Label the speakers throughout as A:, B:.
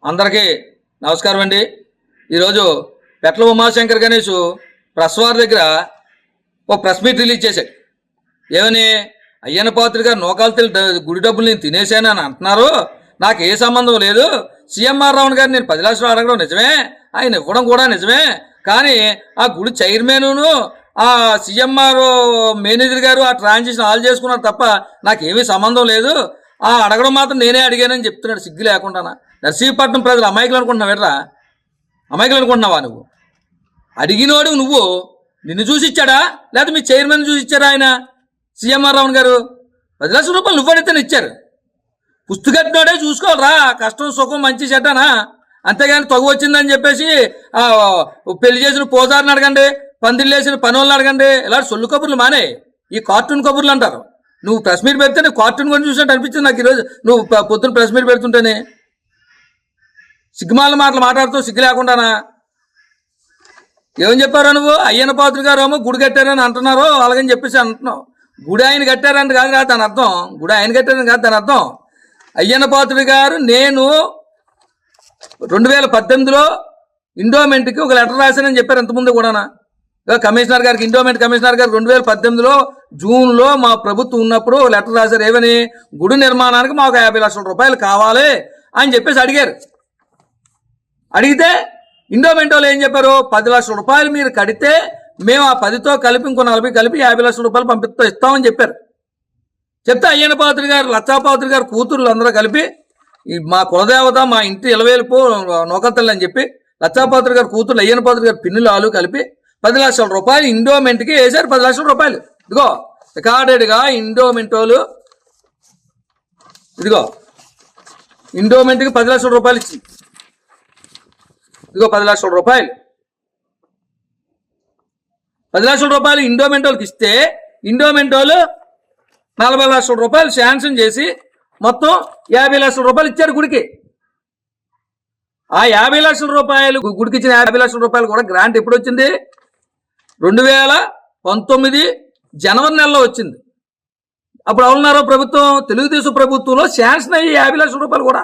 A: అందరికీ నమస్కారం అండి. ఈరోజు పెట్ల ఉమాశంకర్ గణేష్ ప్రెస్ వారి దగ్గర ఒక ప్రెస్ మీట్ రిలీజ్ చేశాడు. ఏమని అయ్యన్న పాత్ర గారు నోకాలు గుడి డబ్బులు నేను తినేశానని అంటున్నారు. నాకు ఏ సంబంధం లేదు. సీఎంఆర్ రావణ్ గారు నేను 10 లక్షలు అడగడం నిజమే, ఆయన ఇవ్వడం కూడా నిజమే. కానీ ఆ గుడి చైర్మన్ను ఆ సీఎంఆర్ మేనేజర్ గారు ఆ ట్రాన్సాక్షన్ ఆల్ చేసుకున్నారు తప్ప నాకేమీ సంబంధం లేదు. ఆ అడగడం మాత్రం నేనే అడిగానని చెప్తున్నాడు సిగ్గు లేకుండానా. నర్సీపట్నం ప్రజలు అమాయకులు అనుకుంటున్నావు ఎట్రా? అమాయకులు అనుకుంటున్నావా నువ్వు? అడిగినోడు నువ్వు నిన్ను చూసి ఇచ్చాడా లేకపోతే మీ చైర్మన్ చూసి ఇచ్చారా? ఆయన సీఎంఆర్ రావణ్ గారు 10 లక్షల రూపాయలు నువ్వు అడిగితేనే ఇచ్చారు. పుస్తకట్టినోడే చూసుకోవాలరా, కష్టం సుఖం మంచి చెడ్డానా. అంతేగాని తగు వచ్చిందని చెప్పేసి పెళ్లి చేసిన పోజారిని అడగండి, పందిళ్ళు వేసిన పని వాళ్ళని అడగండి. ఇలాంటి సొల్లు కబుర్లు మానే, ఈ కార్టూన్ కబుర్లు అంటారు. నువ్వు ప్రెస్ మీట్ పెడితే నేను కార్టూన్ కొని చూసినట్టు అనిపించింది నాకు ఈరోజు. నువ్వు పొద్దున్న ప్రెస్ మీట్ పెడుతుంటేనే సిగ్గుమాల మాటలు మాట్లాడుతూ సిగ్గు లేకుండానా. ఏమని చెప్పారో నువ్వు? అయ్యన్న పాత్ర గారు ఏమో గుడి కట్టారని అంటున్నారు, అలాగని చెప్పేసి అంటున్నావు. గుడి ఆయన కట్టారంట కాదు దాని అర్థం. గుడి ఆయన కట్టారని కాదు దాని అర్థం. అయ్యన్న పాత్ర గారు నేను 2018లో ఇండోమెంట్కి ఒక లెటర్ రాశానని చెప్పారు. ఇంతకుముందు కూడానా కమిషనర్ గారికి, ఇండోమెంట్ కమిషనర్ గారు 2018లో జూన్లో మా ప్రభుత్వం ఉన్నప్పుడు లెటర్ రాశారు. ఏమని? గుడి నిర్మాణానికి మాకు 50 లక్షల రూపాయలు కావాలి అని చెప్పేసి అడిగారు. అడిగితే ఇండోమెంట్ వాళ్ళు ఏం చెప్పారు? 10 లక్షల రూపాయలు మీరు కడితే మేము ఆ 10తో కలిపి ఇంకో 40 కలిపి 50 లక్షల రూపాయలు ఇస్తామని చెప్పారు. చెప్తే అయ్యన్న పాత్ర గారు, లచ్చాపాత్రి గారు కూతుర్లు అందరూ కలిపి మా కులదేవత మా ఇంటి ఇలవేలుపు నోకతల్లి అని చెప్పి లచ్చాపాత్రి గారు కూతుర్లు అయ్యన్న పాత్ర గారు పిన్నులు ఆలు కలిపి 10 లక్షల రూపాయలు ఇండోమెంట్కి వేశారు. 10 లక్షల రూపాయలు ఇదిగో రికార్డెడ్గా ఇండోమెంట్ వాళ్ళు ఇదిగో ఇండోమెంట్కి 10 లక్షల రూపాయలు ఇచ్చింది. ఇదిగో 10 లక్షల రూపాయలు, 10 లక్షల రూపాయలు ఇండోమెంట్ వాళ్ళకి ఇస్తే ఇండోమెంట్ వాళ్ళు 40 లక్షల రూపాయలు శాంక్షన్ చేసి మొత్తం 50 లక్షల రూపాయలు ఇచ్చారు గుడికి. ఆ 50 లక్షల రూపాయలు గుడికి ఇచ్చిన 50 లక్షల రూపాయలు కూడా గ్రాంట్ ఎప్పుడు వచ్చింది? 2019 జనవరి నెలలో వచ్చింది. అప్పుడు అవునారో ప్రభుత్వం, తెలుగుదేశం ప్రభుత్వంలో శాంక్షన్ అయ్యి 50 లక్షల రూపాయలు కూడా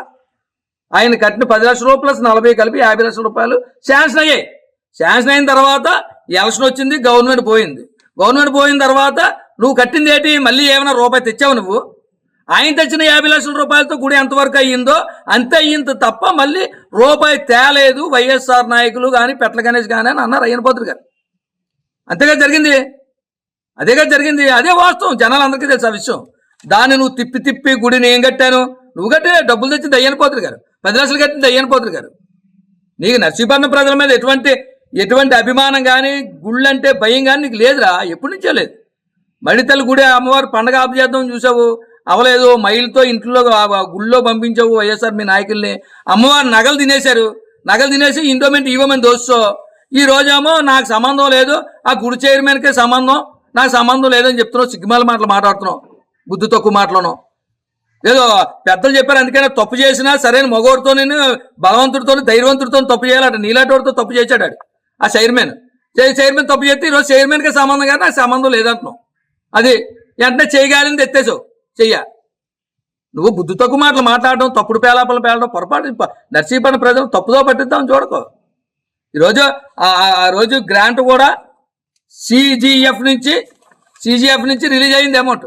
A: ఆయన కట్టిన 10 లక్షల రూపాయలు ప్లస్ 40 కలిపి 50 లక్షల రూపాయలు శాంక్షన్ అయ్యాయి. శాంక్షన్ అయిన తర్వాత ఎలక్షన్ వచ్చింది, గవర్నమెంట్ పోయింది. గవర్నమెంట్ పోయిన తర్వాత నువ్వు కట్టింది ఏంటి? మళ్ళీ ఏమైనా రూపాయి తెచ్చావు నువ్వు? ఆయన తెచ్చిన 50 లక్షల రూపాయలతో గుడి ఎంతవరకు అయ్యిందో అంతే అయ్యింది తప్ప మళ్ళీ రూపాయి తేలేదు వైఎస్ఆర్ నాయకులు కానీ పెట్ల గణేష్ కానీ అని అన్నారు అయ్యన్న పాత్ర గారు. అంతేగా జరిగింది, అదేగా జరిగింది, అదే వాస్తవం. జనాలందరికీ తెలుసు ఆ విషయం. దాన్ని నువ్వు తిప్పి తిప్పి గుడిని ఏం కట్టాను? నువ్వు కట్టే డబ్బులు తెచ్చింది అయ్యన్న పాత్ర గారు, 10 లక్షలు కట్టింది అయ్యన్న పాత్ర గారు. నీకు నర్సీపట్నం ప్రజల మీద ఎటువంటి అభిమానం కానీ గుళ్ళంటే భయం కానీ నీకు లేదురా, ఎప్పటి నుంచో లేదు. మడితల్లి గుడి అమ్మవారు పండగ ఆపు చేద్దాం చూసావు, అవలేదు. మైలుతో ఇంట్లో గుళ్ళో పంపించావు వైఎస్ఆర్ మీ నాయకుల్ని. అమ్మవారు నగలు తినేశారు, నగలు తినేసి ఇండోమెంట్ ఇవ్వమని దోస్తూ ఈ రోజేమో నాకు సంబంధం లేదు, ఆ గుడి చైర్మన్కే సంబంధం, నాకు సంబంధం లేదని చెప్తున్నావు. సిగ్గుమాల మాటలు మాట్లాడుతున్నావు, బుద్ధి తక్కువ మాటలను. ఏదో పెద్దలు చెప్పారు అందుకనే తప్పు చేసినా సరైన మగవాడితో నేను బలవంతుడితో ధైర్యవంతుడితో తప్పు చేయాలట. నీలాంటి వాడితో తప్పు చేశాడు ఆ చైర్మన్ తప్పు చేస్తే ఈరోజు చైర్మన్కే సంబంధం కానీ నాకు సంబంధం లేదంటున్నావు. అది వెంటనే చేయగలిగింది ఎత్తేసావు చెయ్య. నువ్వు బుద్ధి తక్కువ మాటలు మాట్లాడడం, తప్పుడు పేలాపలు పేలడం పొరపాటు. నర్సీపట్నం ప్రజలు తప్పుదో పట్టిద్దాం చూడకో. ఈరోజు ఆ రోజు గ్రాంట్ కూడా సిజిఎఫ్ నుంచి రిలీజ్ అయింది అమౌంట్.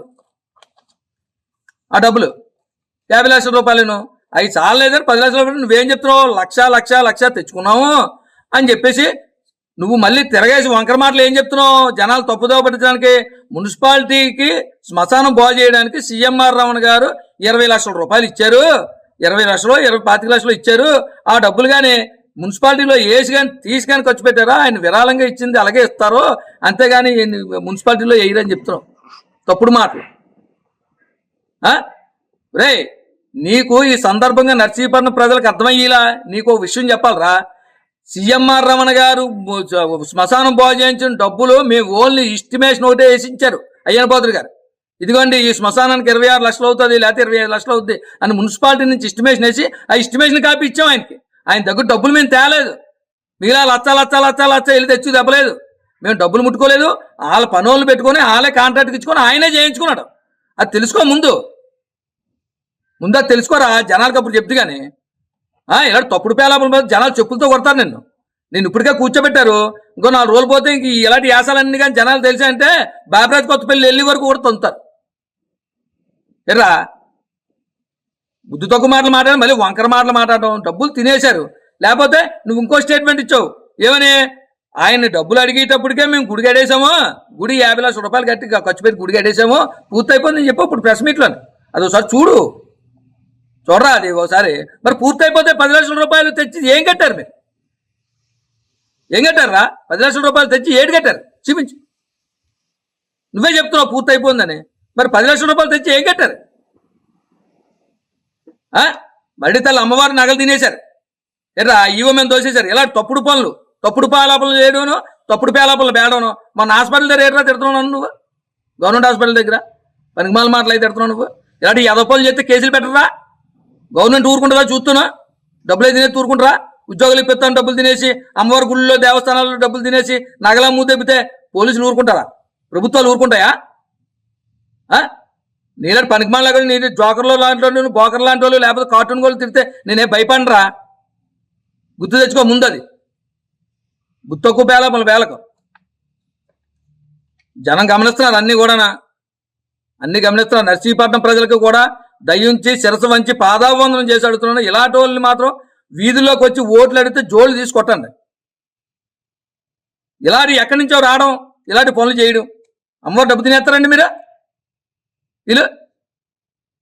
A: ఆ డబ్బులు 50 లక్షల రూపాయలను అవి చాలలేదని 10 లక్షల రూపాయలు నువ్వేం చెప్తున్నావు? లక్ష తెచ్చుకున్నాము అని చెప్పేసి నువ్వు మళ్ళీ తిరగేసి వంకర మాటలు ఏం చెప్తున్నావు? జనాలు తప్పుదో పట్టించడానికి, మున్సిపాలిటీకి శ్మశానం బాగు చేయడానికి సీఎంఆర్ రావణ్ గారు 20 లక్షల రూపాయలు ఇచ్చారు. 20 లక్షలు 25 లక్షలు ఇచ్చారు. ఆ డబ్బులు కానీ మున్సిపాలిటీలో వేసి కానీ తీసి కానీ ఖర్చు పెట్టారా? ఆయన విరాళంగా ఇచ్చింది అలాగే ఇస్తారు, అంతేగాని మున్సిపాలిటీలో వేయరని చెప్తున్నావు. తప్పుడు మాటలు. రే, నీకు ఈ సందర్భంగా నర్సీపట్నం ప్రజలకు అర్థమయ్యేలా నీకు ఒక విషయం చెప్పాలరా. సీఎంఆర్ రమణ గారు శ్మశానం బాగు చేయించిన డబ్బులు మేము ఓన్లీ ఎస్టిమేషన్ ఒకటే వేసి ఇచ్చారు అయ్యన్న పాత్ర గారు. ఇదిగోండి ఈ శ్మశానానికి 26 లక్షలు అవుతుంది లేకపోతే 25 లక్షలు అవుతుంది అని మున్సిపాలిటీ నుంచి ఎస్టిమేషన్ వేసి ఆ ఎస్టిమేషన్ కాపీ ఇచ్చాం ఆయనకి. ఆయన దగ్గర డబ్బులు మేము తేలేదు, మిగిలిన లచ్చ వెళ్ళి తెచ్చి దెబ్బలేదు. మేము డబ్బులు ముట్టుకోలేదు, వాళ్ళ పనులు పెట్టుకొని వాళ్ళే కాంట్రాక్ట్కి ఇచ్చుకొని ఆయనే చేయించుకున్నాడు. అది తెలుసుకో ముందు అది తెలుసుకోరా, జనాలకు అప్పుడు చెప్తే కానీ. ఇలాంటి తప్పుడు పేలాపల మీద జనాలు చెప్పులతో కొడతారు నేను ఇప్పటికే కూర్చోబెట్టారు. ఇంకో 4 రోజులు పోతే ఇంక ఇలాంటి యాసాలన్నీ కానీ జనాలు తెలిసాయంటే బాబరాజ్ కొత్తపల్లి వెళ్ళి వరకు కూడా తొంతారు. ఎర్రా బుద్ధి తక్కువ మాటలు మాట్లాడడం, మళ్ళీ వంకర మాటలు మాట్లాడడం, డబ్బులు తినేశారు. లేకపోతే నువ్వు ఇంకో స్టేట్మెంట్ ఇచ్చావు ఏమని, ఆయన్ని డబ్బులు అడిగేటప్పటికే మేము గుడి కట్టేసాము, గుడి 50 లక్షల రూపాయలు కట్టి ఖర్చు పెట్టి గుడి కట్టేసాము, పూర్తయిపోయిందని చెప్పు ఇప్పుడు ప్రెస్ మీట్లో. అది ఒకసారి చూడరా అది ఒకసారి. మరి పూర్తయిపోతే 10 లక్షల రూపాయలు తెచ్చి ఏం కట్టారు మీరు? ఏం కట్టారా? 10 లక్షల రూపాయలు తెచ్చి ఏడు కట్టారు చూపించు. నువ్వే చెప్తున్నావు పూర్తయిపోయిందని, మరి 10 లక్షల రూపాయలు తెచ్చి ఏం కట్టారు? మళ్ళీ తల్లి అమ్మవారి నగలు తినేశారు. ఎర్రా ఈవో మేము దోసేశారు. ఇలా తప్పుడు పనులు, తప్పుడు పేలాపనలు చేయడం, తప్పుడు పేలాపనలు బేడను. మన హాస్పిటల్ దగ్గర ఏట్రా తిడుతున్నావు నువ్వు? గవర్నమెంట్ హాస్పిటల్ దగ్గర పనికిమాల మాటలు అయితే తిడుతున్నావు నువ్వు. ఇలాంటి ఎదపనులు చేస్తే కేసులు పెట్టరా? గవర్నమెంట్ ఊరుకుంటుందా? చూస్తున్నా డబ్బులు అయితే తినేసి ఊరుకుంటారా? ఉద్యోగులు ఇప్పిస్తాను డబ్బులు తినేసి, అమ్మవారి గుళ్ళలో దేవస్థానాల్లో డబ్బులు తినేసి నగల మూతెప్పితే పోలీసులు ఊరుకుంటారా? ప్రభుత్వాలు ఊరుకుంటాయా? నీలాంటి పనికిమాల నేను జోకర్లో లాంటి వాళ్ళు, బోకర్ లాంటి వాళ్ళు, లేకపోతే కార్టూన్ వాళ్ళు తిడితే నేనే భయపడరా? గుర్తు తెచ్చుకో ముందు. అది గుర్తు తక్కువ వేలకు జనం గమనిస్తున్నారు, అన్ని గమనిస్తున్నారు. నర్సీపట్నం ప్రజలకు కూడా దయ్యుంచి శిరసు వంచి పాదావందనం చేసి అడుగుతున్నాను. ఇలాంటి వాళ్ళని మాత్రం వీధుల్లోకి వచ్చి ఓట్లు అడిగితే జోళ్ళు తీసుకొట్టండి. ఇలాంటి ఎక్కడి నుంచో రావడం, ఇలాంటి పనులు చేయడం. అమ్మవారు డబ్బు తినేస్తారండి మీరు? వీళ్ళు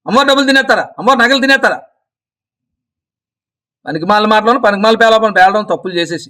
A: అమ్మవారు డబ్బులు తినేస్తారా? అమ్మవారు నగలు తినేస్తారా? పనికిమాల మాటలను పనికిమాల పేలాపని పేలడం తప్పులు చేసేసి